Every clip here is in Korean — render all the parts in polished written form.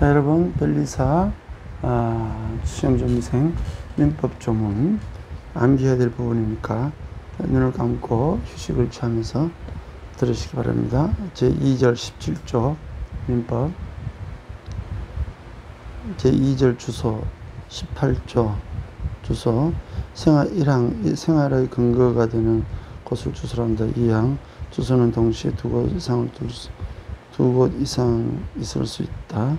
자, 여러분, 변리사 시험준비생 민법 조문 암기해야 될 부분이니까 눈을 감고 휴식을 취하면서 들으시기 바랍니다. 제2절 17조 민법, 제2절 주소 18조 주소, 생활 1항 생활의 근거가 되는 곳을 주소로 합니다. 2항 주소는 동시에 두 곳 이상을 두 곳 이상 있을 수 있다.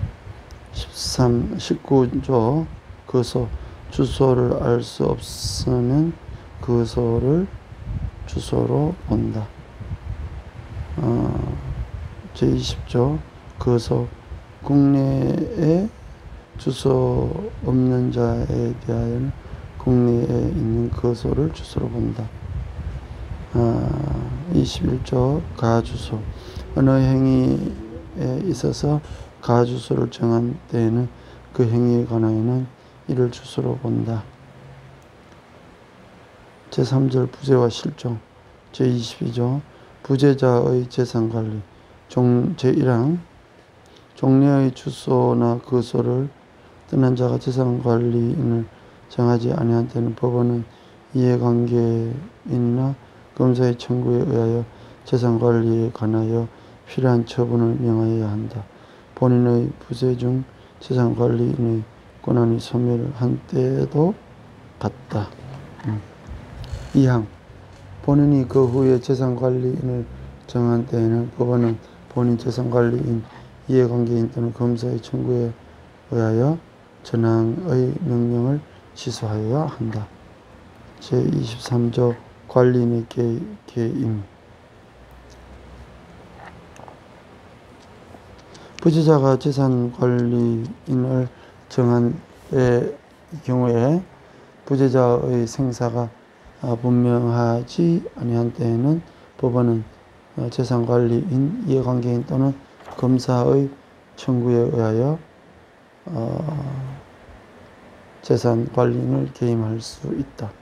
19조 그소, 주소를 알 수 없으면 그소를 주소로 본다. 제20조 그소, 국내에 주소 없는 자에 대하여는 국내에 있는 그소를 주소로 본다. 21조 가주소, 어느 행위에 있어서 가주소를 정한 때에는 그 행위에 관하여는 이를 주소로 본다. 제3절 부재와 실종, 제22조 부재자의 재산관리, 제1항 종래의 주소나 그소를 떠난 자가 재산관리인을 정하지 아니한 때는 법원은 이해관계인이나 검사의 청구에 의하여 재산관리에 관하여 필요한 처분을 명하여야 한다. 본인의 부재 중 재산관리인의 권한이 소멸한 때에도 같다. 2항 본인이 그 후에 재산관리인을 정한 때에는 법원은 본인 재산관리인, 이해관계인 또는 검사의 청구에 의하여 전항의 명령을 취소하여야 한다. 제23조 관리인의 계임, 부재자가 재산관리인을 정한 경우에 부재자의 생사가 분명하지 아니한 때에는 법원은 재산관리인, 이해관계인 또는 검사의 청구에 의하여 재산관리인을 개임할 수 있다.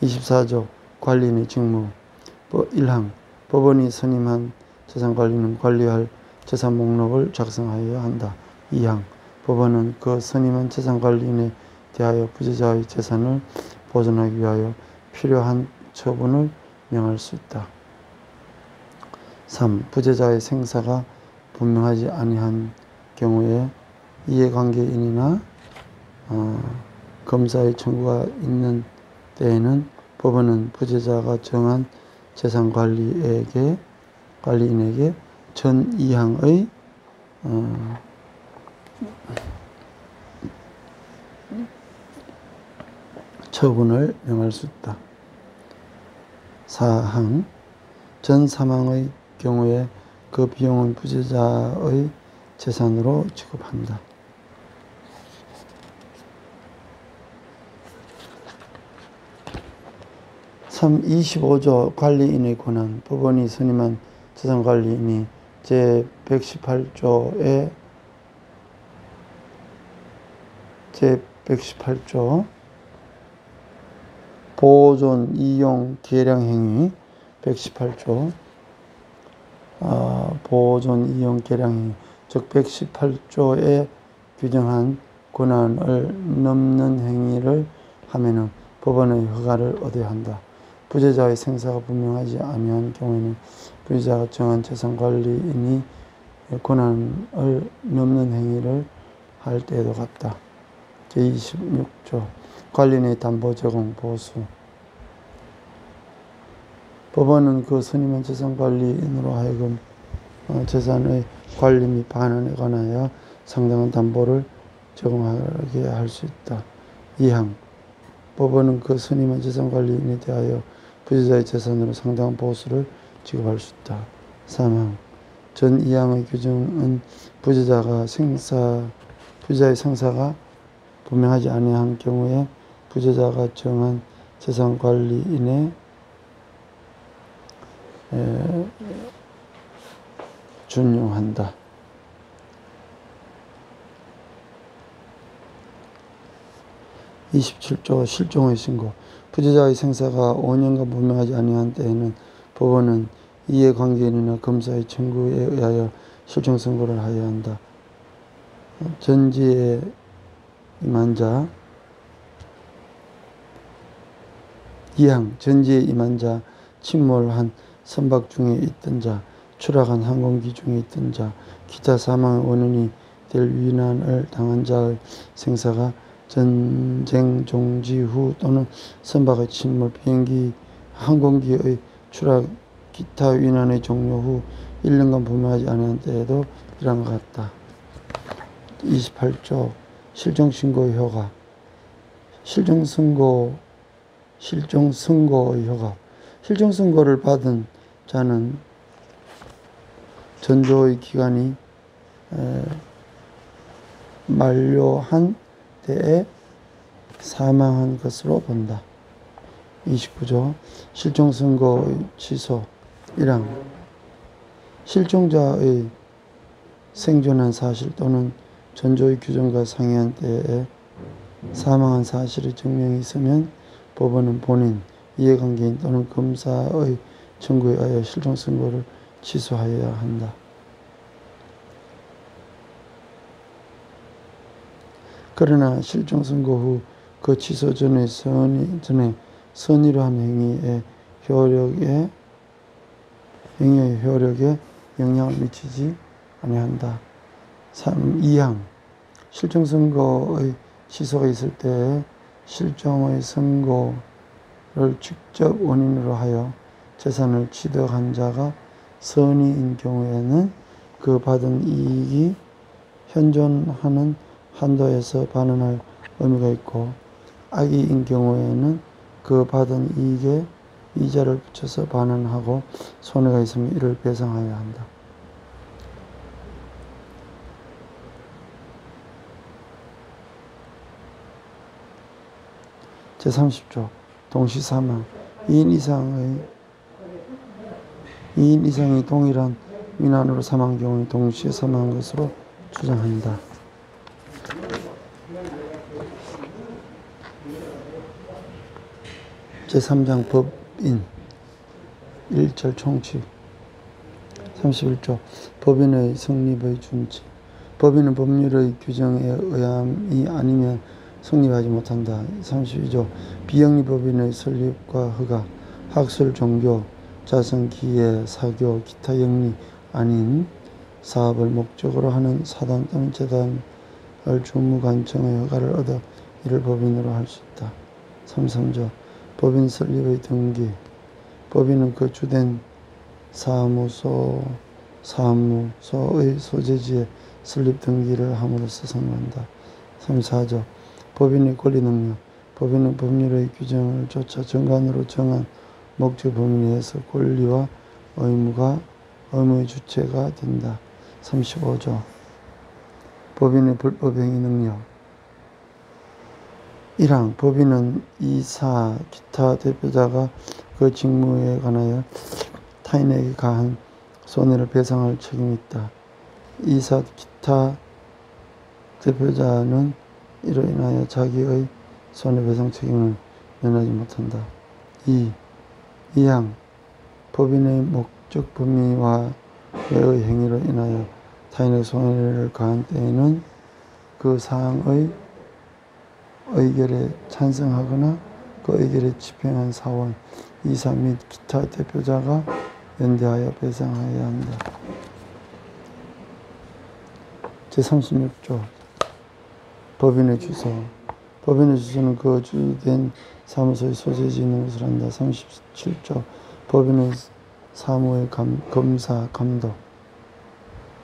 24조 관리인의 직무, 1항 법원이 선임한 재산관리는 관리할 재산 목록을 작성하여야 한다. 2항 법원은 그 선임한 재산관리인에 대하여 부재자의 재산을 보존하기 위하여 필요한 처분을 명할 수 있다. 3. 부재자의 생사가 분명하지 아니한 경우에 이해관계인이나 검사의 청구가 있는 때에는 법원은 부재자가 정한 재산관리인에게 전 2항의 처분을 명할 수 있다. 4항 전 사망의 경우에 그 비용은 부재자의 재산으로 지급한다. 25조 관리인의 권한, 법원이 선임한 재산관리인이 제118조 보존, 이용, 계량 행위, 118조 보존, 이용, 계량 행위, 즉 118조에 규정한 권한을 넘는 행위를 하면은 법원의 허가를 얻어야 한다. 부재자의 생사가 분명하지 아니한 경우에는 부재자가 정한 재산관리인이 권한을 넘는 행위를 할 때에도 같다. 제26조 관리인의 담보 제공 보수, 법원은 그 선임한 재산관리인으로 하여금 재산의 관리 및 반환에 관하여 상당한 담보를 제공하게 할 수 있다. 2항 법원은 그 선임한 재산관리인에 대하여 부재자의 재산으로 상당한 보수를 지급할 수 있다. 3항 전 2항의 규정은 부재자의 생사가 분명하지 아니한 경우에 부재자가 정한 재산관리인에 준용한다. 27조 실종의 신고, 부재자의 생사가 5년간 분명하지 아니한 때에는 법원은 이해관계인이나 검사의 청구에 의하여 실종선고를 하여야 한다. 전지에 임한 자, 2항 전지에 임한 자, 침몰한 선박 중에 있던 자, 추락한 항공기 중에 있던 자, 기타 사망의 원인이 될 위난을 당한 자의 생사가 전쟁 종지 후 또는 선박의 침몰, 비행기, 항공기의 추락, 기타 위난의 종료 후 1년간 분명하지 않은 때에도 이런 것 같다. 28조 실종신고의 효과. 실종선고의 효과. 실종선고를 받은 자는 전조의 기간이 만료한 때에 사망한 것으로 본다. 29조 실종선고의 취소. 1항 실종자의 생존한 사실 또는 전조의 규정과 상이한 때에 사망한 사실의 증명이 있으면 법원은 본인, 이해관계인 또는 검사의 청구에 의하여 실종선고를 취소하여야 한다. 그러나 실종선고 후 그 취소 전에 선의로 한 행위의 효력에 영향을 미치지 아니한다. 2항 실종선고의 취소가 있을 때에 실종의 선고를 직접 원인으로 하여 재산을 취득한 자가 선의인 경우에는 그 받은 이익이 현존하는 한도에서 반환할 의무가 있고, 악의인 경우에는 그 받은 이익에 이자를 붙여서 반환하고 손해가 있으면 이를 배상하여야 한다. 제30조 동시사망. 2인 이상이 동일한 위난으로 사망한 경우에 동시에 사망한 것으로 주장한다. 제3장 법인 1절 총칙. 31조 법인의 성립의 준칙. 법인은 법률의 규정에 의함이 아니면 성립하지 못한다. 32조 비영리법인의 설립과 허가. 학술, 종교, 자선, 기회, 사교, 기타 영리 아닌 사업을 목적으로 하는 사단 또는 재단을 주무관청의 허가를 얻어 이를 법인으로 할 수 있다. 33조 법인 설립의 등기. 법인은 그 주된 사무소의 소재지에 설립 등기를 함으로써 성립한다. 34조 법인의 권리 능력. 법인은 법률의 규정을 쫓아 정관으로 정한 목적 범위 내에서 권리와 의무의 주체가 된다. 35조 법인의 불법행위 능력. 1항 법인은 이사, 기타 대표자가 그 직무에 관하여 타인에게 가한 손해를 배상할 책임이 있다. 이사, 기타 대표자는 이로 인하여 자기의 손해배상 책임을 면하지 못한다. 2항 법인의 목적 범위와 외의 행위로 인하여 타인의 손해를 가한 때에는 그 사항의 의결에 찬성하거나 그 의결에 집행한 사원, 이사 및 기타 대표자가 연대하여 배상하여야 한다. 제36조 법인의 주소. 법인의 주소는 그 주된 사무소의 소재지에 있는 것을 한다. 37조 법인의 사무의 검사, 감독.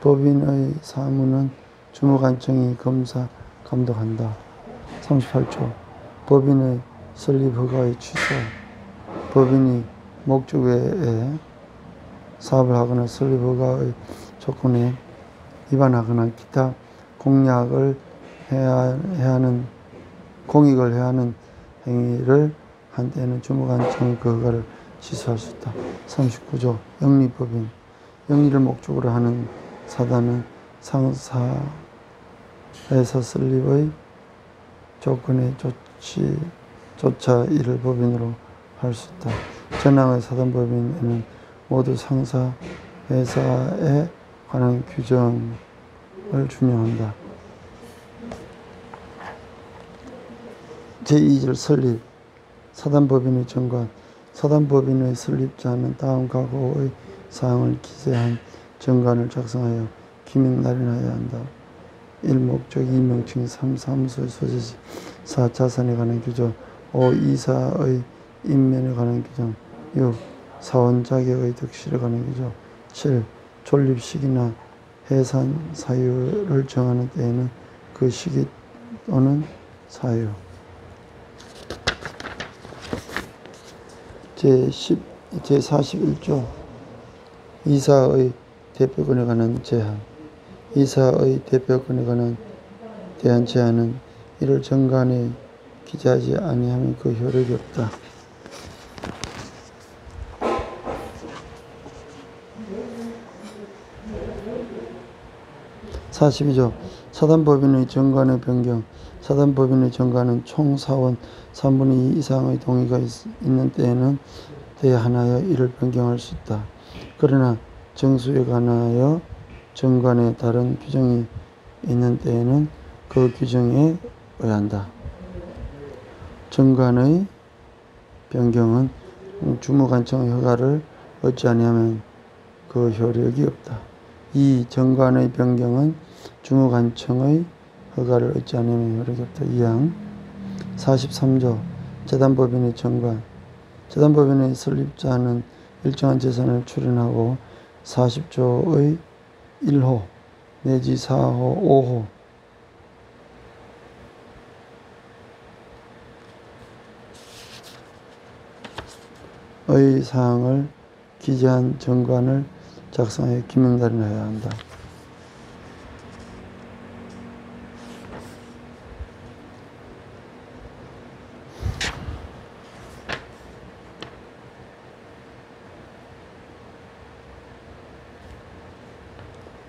법인의 사무는 주무관청이 검사, 감독한다. 38조 법인의 설립 허가의 취소. 법인이 목적 외에 사업을 하거나 설립 허가의 조건에 위반하거나 기타 공익을 해야 하는 행위를 한 때에는 주무관청이 그 허가를 취소할 수 있다. 39조 영리법인. 영리를 목적으로 하는 사단은 상사에서 설립의 조건에 조차 이를 법인으로 할 수 있다. 전항의 사단법인에는 모두 상사, 회사에 관한 규정을 준용한다. 제2절 설립. 사단법인의 정관. 사단법인의 설립자는 다음 각오의 사항을 기재한 정관을 작성하여 기명 날인하여야 한다. 1. 목적, 2. 명칭, 3. 사무소의 소재지, 4. 자산에 관한 규정, 5. 이사의 임면에 관한 규정, 6. 사원 자격의 득실에 관한 규정, 7. 존립 시기나 해산 사유를 정하는 때에는 그 시기 또는 사유. 제41조 이사의 대표권에 관한 제한. 이사의 대표권에 대한 제한은 이를 정관에 기재하지 아니하면 그 효력이 없다. 42조 사단법인의 정관의 변경. 사단법인의 정관은 총 사원 3분의 2 이상의 동의가 있는 때에는 대한하여 이를 변경할 수 있다. 그러나 정수에 관하여 정관에 다른 규정이 있는 때에는 그 규정에 의한다. 정관의 변경은 주무관청의 허가를 얻지 아니하면 그 효력이 없다. 이 정관의 변경은 주무관청의 허가를 얻지 않으면 효력이 없다. 2항 43조 재단법인의 정관. 재단법인의 설립자는 일정한 재산을 출연하고 40조의 1호 내지 4호, 5호의 사항을 기재한 정관을 작성하여 기명 날인하여야 한다.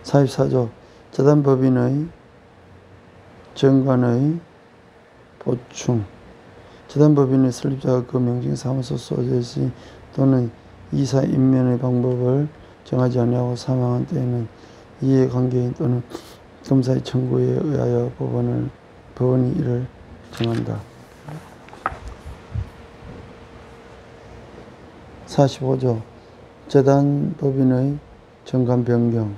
(44조) 재단법인의 정관의 보충. 재단법인의 설립자가 그 명칭, 사무소, 소재지 또는 이사 임면의 방법을 정하지 아니하고 사망한 때에는 이해관계인 또는 검사의 청구에 의하여 법원이 이를 정한다. 45조 재단법인의 정관 변경.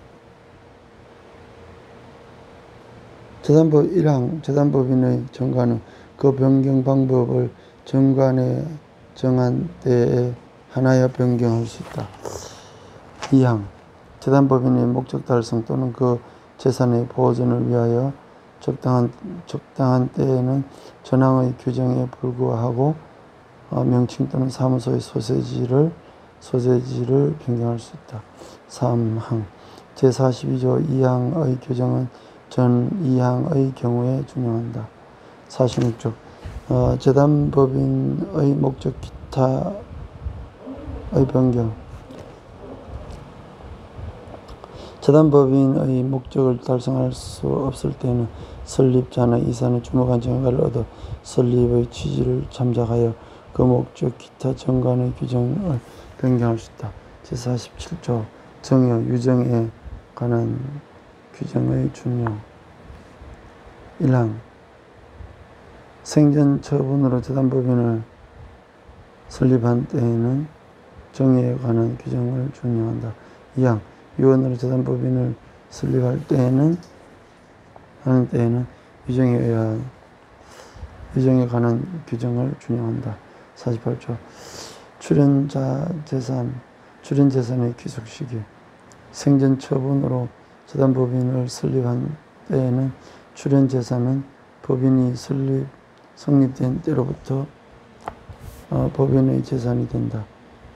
재단법인의 정관은 그 변경 방법을 정관에 정한 때에 하나여 변경할 수 있다. 2항 재단법인의 목적 달성 또는 그 재산의 보존을 위하여 적당한 때에는 전항의 규정에 불구하고 명칭 또는 사무소의 소재지를 변경할 수 있다. 3항 제42조 2항의 규정은 전 2항의 경우에 준용한다. 46조 재단법인의 목적 기타의 변경. 재단법인의 목적을 달성할 수 없을 때는 설립자나 이사는 주무관청의 허가를 얻어 설립의 취지를 참작하여 그 목적 기타 정관의 규정을 변경할 수 있다. 제47조 정여 유정에 관한 규정의 준용. 1항 생전 처분으로 재단법인을 설립한 때에는 정여에 관한 규정을 준용한다. 2항 유언으로 재단법인을 설립할 때에는 유정에 관한 규정을 준용한다. 48조 출연재산의 귀속시기. 생전 처분으로 재단법인을 설립한 때에는 출연재산은 법인이 성립된 때로부터 법인의 재산이 된다.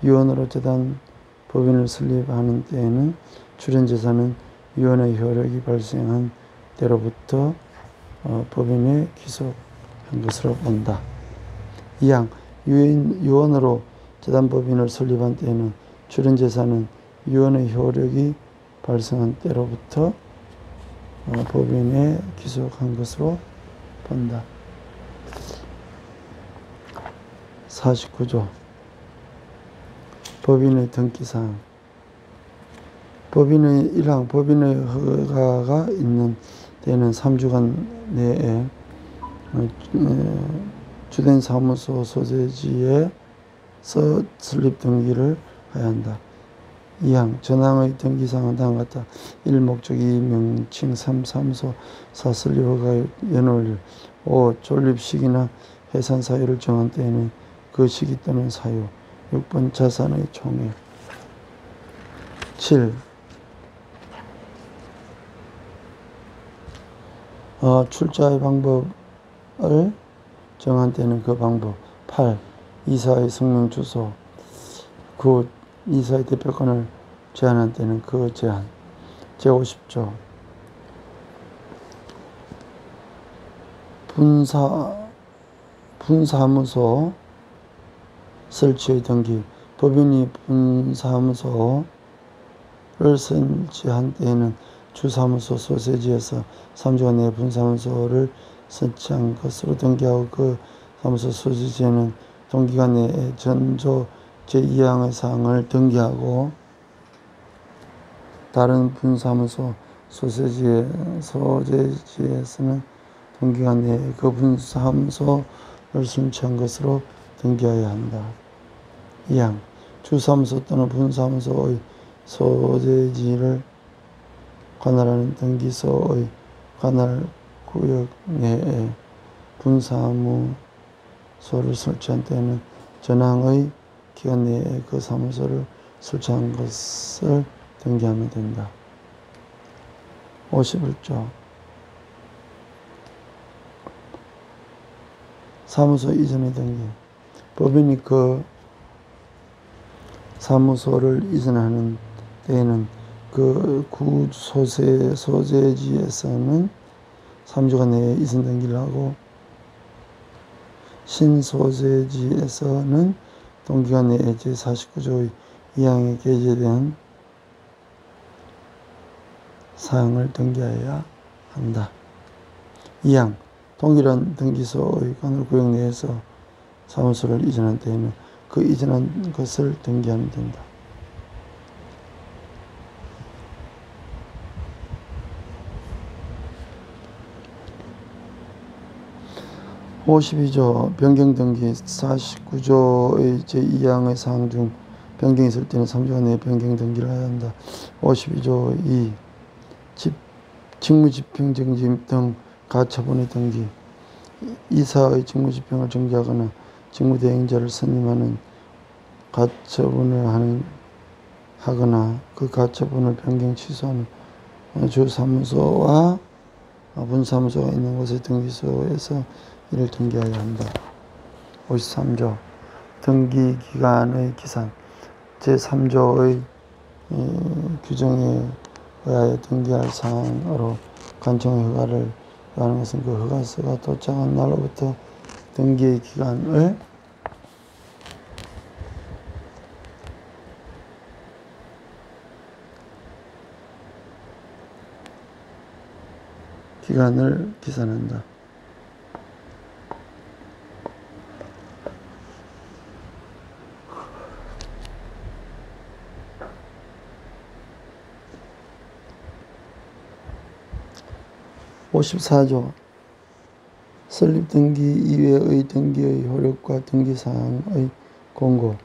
유언으로 재단법인을 설립하는 때에는 출연재산은 유언의 효력이 발생한 때로부터 법인에 귀속한 것으로 본다. 2항 유언으로 재단법인을 설립한 때에는 출연재산은 유언의 효력이 발생한 때로부터 법인에 귀속한 것으로 본다. 49조 법인의 등기사항. 법인의 1항 법인의 허가가 있는 때는 3주간 내에 주된 사무소 소재지에서 설립 등기를 해야 한다. 2항 전항의 등기사항은 다음과 같다. 1. 목적 2. 명칭 3. 사무소 4. 설립 허가의 연월일 5. 존립 시기나 해산 사유를 정한 때에는 그 시기 또는 사유 6번 자산의 총액 7. 출자의 방법을 정한 때는 그 방법 8. 이사의 성명 주소 9. 이사의 대표권을 제한한 때는 그 제한 제50조 분사무소 설치의 등기 법인이 분사무소를 설치한 때에는 주사무소 소재지에서 3주간 내에 분사무소를 설치한 것으로 등기하고 그 사무소 소재지에는 동기간 내에 전조 제2항의 사항을 등기하고 다른 분사무소 소재지에서는 동기간 내에 그 분사무소를 설치한 것으로 등기해야 한다. 2항 주사무소 또는 분사무소의 소재지를 관할하는 등기소의 관할구역 내에 분사무소를 설치한 때에는 전항의 기간 내에 그 사무소를 설치한 것을 등기하면 된다. 51조 사무소 이전의 등기 법인이 그 사무소를 이전하는 때에는 그 소재지에서는 3주간 내에 이전 등기를 하고 신소재지에서는 동기간 내에 제49조의 2항에 게재된 사항을 등기하여야 한다. 2항 동일한 등기소의 관할구역 내에서 사무소를 이전한 때에는 그 이전한 것을 등기하면 된다. 52조 변경등기 49조의 제2항의 사항 중 변경이 있을 때는 3주간 내에 변경등기를 해야 한다. 52조 2 직무집행 등 가처분의 등기 이사의 직무집행을 정지하거나 직무대행자를 선임하는 가처분을 하거나 그 가처분을 변경 취소하는 주사무소와 분사무소가 있는 곳의 등기소에서 이를 등기해야 한다. 53조 등기기간의 기산 제3조의 규정에 의하여 등기할 사항으로 관청의 허가를 요하는 것은 그 허가서가 도착한 날로부터 등기의 기간을 기산한다. (54조) 설립등기 이외의 등기의 효력과 등기사항의 공고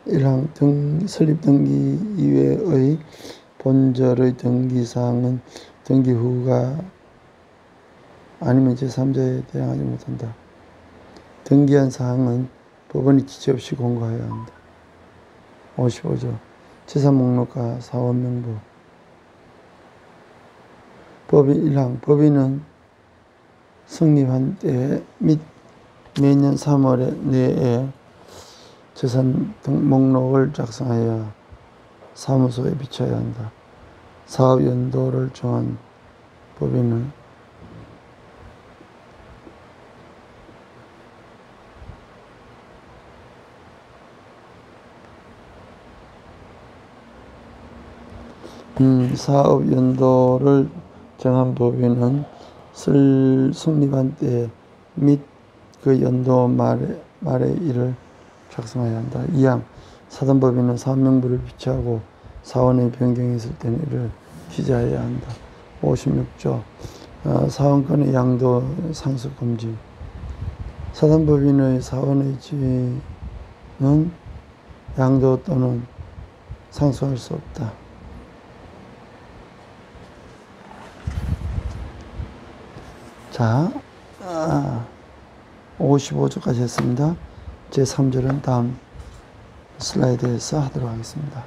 1항 설립등기 이외의 본절의 등기사항은 등기 후가 아니면 제3자에 대항하지 못한다. 등기한 사항은 법원이 지체 없이 공고해야 한다. 55조 재산목록과 사원명부 법인 1항 법인은 성립한 때 및 매년 3월 내에 재산 등 목록을 작성하여 사무소에 비춰야 한다. 사업 연도를 정한 법인은 사업 연도를 정한 법인은 성립한 때 및 그 연도 말에 이를 작성해야 한다. 2항 사단법인은 사업명부를 비치하고 사원의 변경이 있을 때는 이를 기재해야 한다. 56조 사원권의 양도 상수 금지. 사단법인의 사원의 지위는 양도 또는 상수할 수 없다. 자, 55조까지 했습니다. 제3절은 다음 슬라이드에서 하도록 하겠습니다.